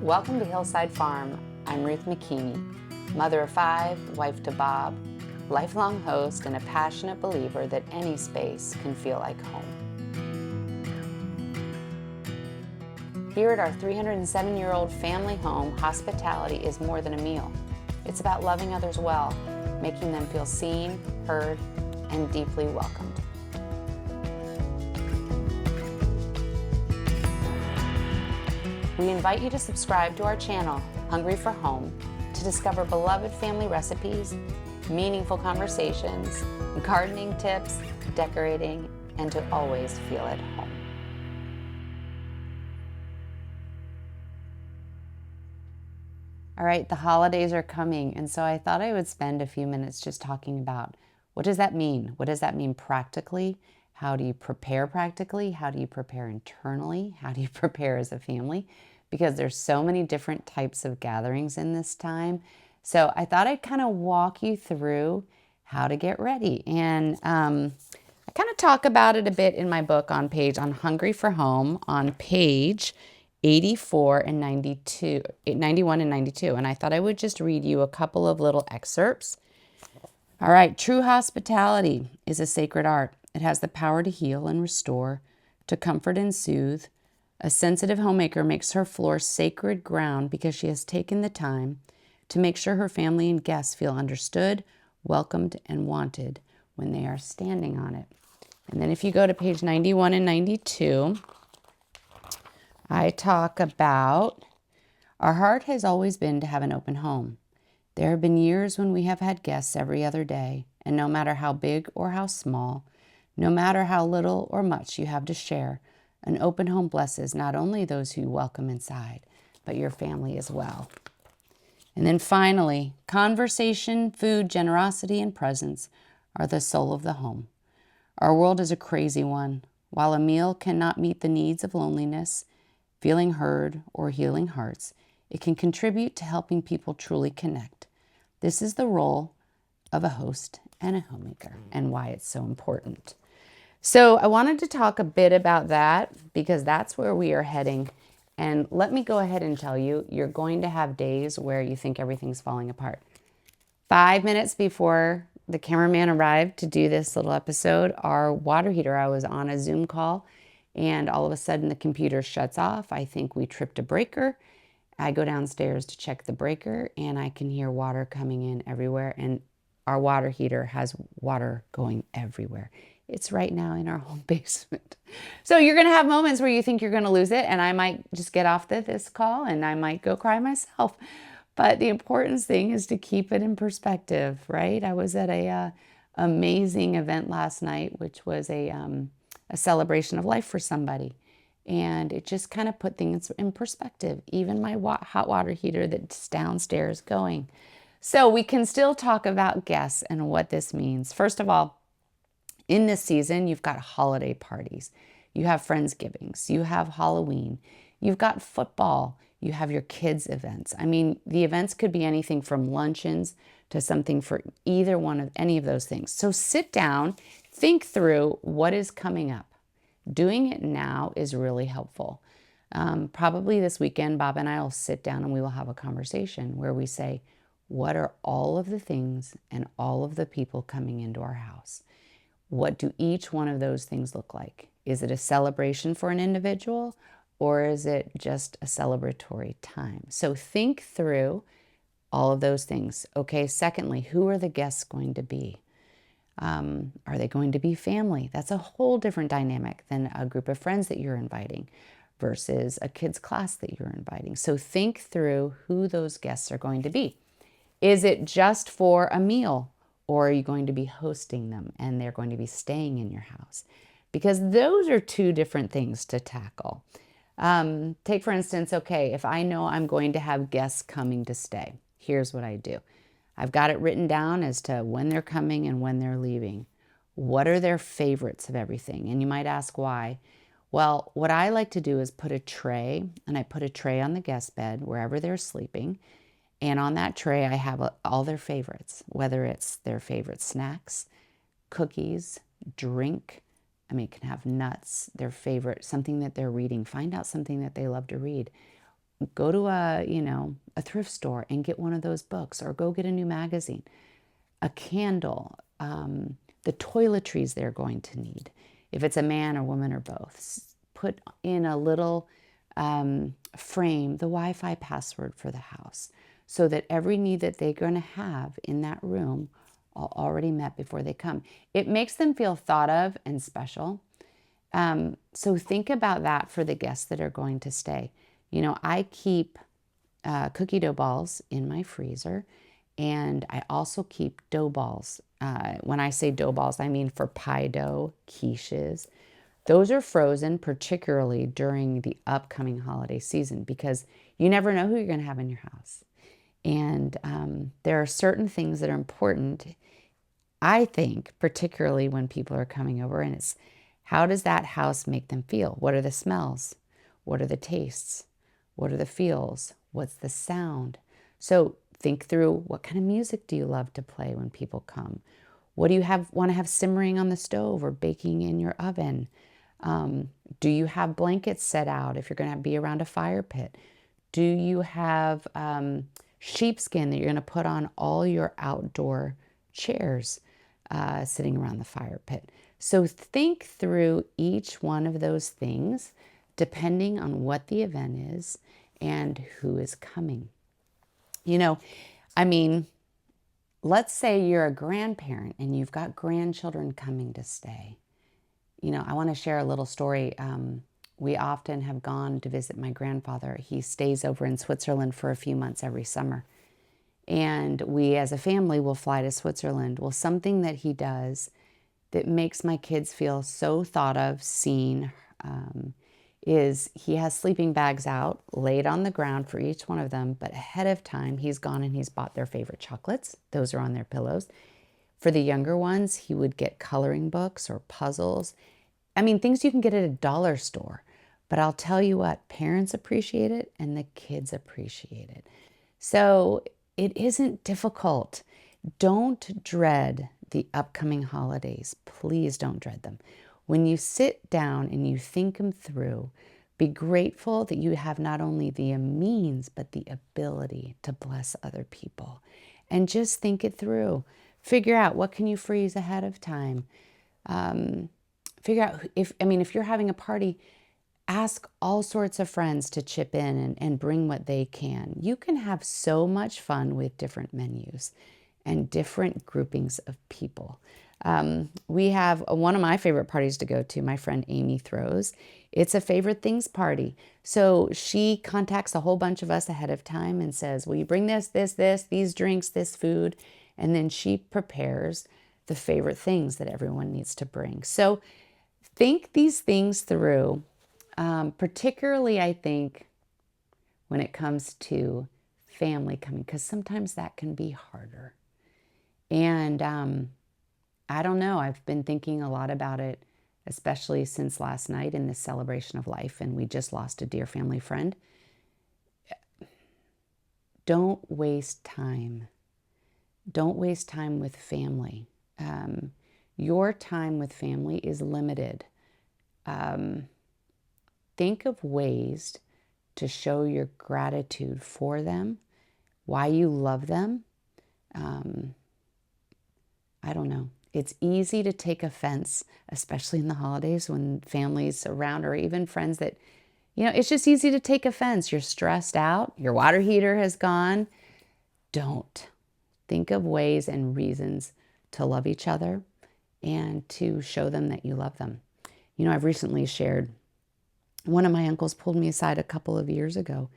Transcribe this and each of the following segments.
Welcome to Hillside Farm. I'm Ruth McKeany, mother of 5, wife to Bob, lifelong host, and a passionate believer that any space can feel like home. Here at our 307-year-old family home, hospitality is more than a meal. It's about loving others well, making them feel seen, heard, and deeply welcomed. We invite you to subscribe to our channel, Hungry for Home, to discover beloved family recipes, meaningful conversations, gardening tips, decorating, and to always feel at home. All right, the holidays are coming, and so I thought I would spend a few minutes just talking about what does that mean? What does that mean practically? How do you prepare practically? How do you prepare internally? How do you prepare as a family? Because there's so many different types of gatherings in this time. So I thought I'd kind of walk you through how to get ready. And I kind of talk about it a bit in my book on Hungry for Home on page 84 and 92, 91 and 92. And I thought I would just read you a couple of little excerpts. All right, true hospitality is a sacred art. It has the power to heal and restore, to comfort and soothe. A sensitive homemaker makes her floor sacred ground because she has taken the time to make sure her family and guests feel understood, welcomed, and wanted when they are standing on it. And then if you go to page 91 and 92, I talk about our heart has always been to have an open home. There have been years when we have had guests every other day, and no matter how big or how small, no matter how little or much you have to share, an open home blesses not only those who you welcome inside, but your family as well. And then finally, conversation, food, generosity, and presence are the soul of the home. Our world is a crazy one. While a meal cannot meet the needs of loneliness, feeling heard, or healing hearts, it can contribute to helping people truly connect. This is the role of a host and a homemaker and why it's so important. So I wanted to talk a bit about that because that's where we are heading. And let me go ahead and tell you, you're going to have days where you think everything's falling apart. 5 minutes before the cameraman arrived to do this little episode, our water heater, I was on a Zoom call, and all of a sudden the computer shuts off. I think we tripped a breaker. I go downstairs to check the breaker, and I can hear water coming in everywhere. And our water heater has water going everywhere. It's right now in our home basement. So you're going to have moments where you think you're going to lose it, and I might just get off this call and I might go cry myself. But the important thing is to keep it in perspective, right? I was at a amazing event last night, which was a celebration of life for somebody. And it just kind of put things in perspective, even my hot water heater that's downstairs going. So we can still talk about guests and what this means. First of all, in this season, you've got holiday parties, you have Friendsgivings, you have Halloween, you've got football, you have your kids' events. I mean, the events could be anything from luncheons to something for either one of any of those things. So sit down, think through what is coming up. Doing it now is really helpful. Probably this weekend, Bob and I will sit down and we will have a conversation where we say, what are all of the things and all of the people coming into our house? What do each one of those things look like? Is it a celebration for an individual, or is it just a celebratory time? So think through all of those things. Okay, secondly, who are the guests going to be? Are they going to be family? That's a whole different dynamic than a group of friends that you're inviting versus a kids' class that you're inviting. So think through who those guests are going to be. Is it just for a meal? Or are you going to be hosting them and they're going to be staying in your house? Because those are two different things to tackle. Take, for instance, okay, if I know I'm going to have guests coming to stay, here's what I do. I've got it written down as to when they're coming and when they're leaving. What are their favorites of everything? And you might ask why. Well, what I like to do is put a tray, and I put a tray on the guest bed wherever they're sleeping. And on that tray, I have all their favorites, whether it's their favorite snacks, cookies, drink. I mean, it can have nuts, their favorite, something that they're reading. Find out something that they love to read. go to a thrift store and get one of those books, or go get a new magazine, a candle, the toiletries they're going to need. If it's a man or woman or both, put in a little frame the Wi-Fi password for the house, so that every need that they're going to have in that room are already met before they come. It makes them feel thought of and special. So think about that for the guests that are going to stay. I keep cookie dough balls in my freezer, and I also keep dough balls. When I say dough balls, I mean for pie dough, quiches. Those are frozen, particularly during the upcoming holiday season, because you never know who you're going to have in your house. And there are certain things that are important, I think, particularly when people are coming over, and it's, how does that house make them feel? What are the smells? What are the tastes? What are the feels? What's the sound? So think through, what kind of music do you love to play when people come? What do you want to have simmering on the stove or baking in your oven? Do you have blankets set out if you're going to be around a fire pit? Do you have sheepskin that you're going to put on all your outdoor chairs sitting around the fire pit? So think through each one of those things depending on what the event is and who is coming. Let's say you're a grandparent and you've got grandchildren coming to stay. I want to share a little story. We often have gone to visit my grandfather. He stays over in Switzerland for a few months every summer. And we as a family will fly to Switzerland. Well, something that he does that makes my kids feel so thought of, seen, is he has sleeping bags out, laid on the ground for each one of them, but ahead of time, he's gone and he's bought their favorite chocolates. Those are on their pillows. For the younger ones, he would get coloring books or puzzles. Things you can get at a dollar store. But I'll tell you what, parents appreciate it and the kids appreciate it. So it isn't difficult. Don't dread the upcoming holidays. Please don't dread them. When you sit down and you think them through, be grateful that you have not only the means, but the ability to bless other people. And just think it through. Figure out, what can you freeze ahead of time? Figure out if you're having a party, ask all sorts of friends to chip in and bring what they can. You can have so much fun with different menus and different groupings of people. We have one of my favorite parties to go to, my friend Amy throws. It's a favorite things party. So she contacts a whole bunch of us ahead of time and says, will you bring this, these drinks, this food? And then she prepares the favorite things that everyone needs to bring. So think these things through, particularly I think when it comes to family coming, because sometimes that can be harder. And I don't know, I've been thinking a lot about it, especially since last night in this celebration of life, and we just lost a dear family friend. Don't waste time. Don't waste time with family. Your time with family is limited. Think of ways to show your gratitude for them, why you love them. I don't know. It's easy to take offense, especially in the holidays when family's around, or even friends that, it's just easy to take offense. You're stressed out. Your water heater has gone. Don't. Think of ways and reasons to love each other and to show them that you love them. I've recently shared, one of my uncles pulled me aside a couple of years ago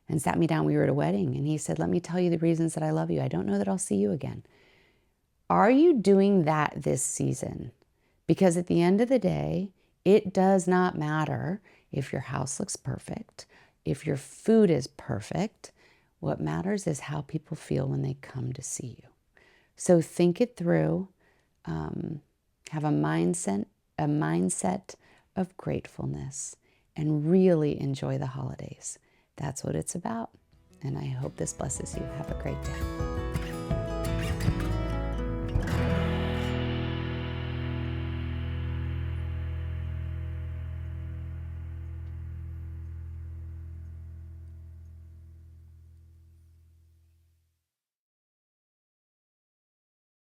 and sat me down. We were at a wedding, and he said, let me tell you the reasons that I love you. I don't know that I'll see you again. Are you doing that this season? Because at the end of the day, it does not matter if your house looks perfect, if your food is perfect. What matters is how people feel when they come to see you. So think it through. Have a mindset of gratefulness, and really enjoy the holidays. That's what it's about. And I hope this blesses you. Have a great day.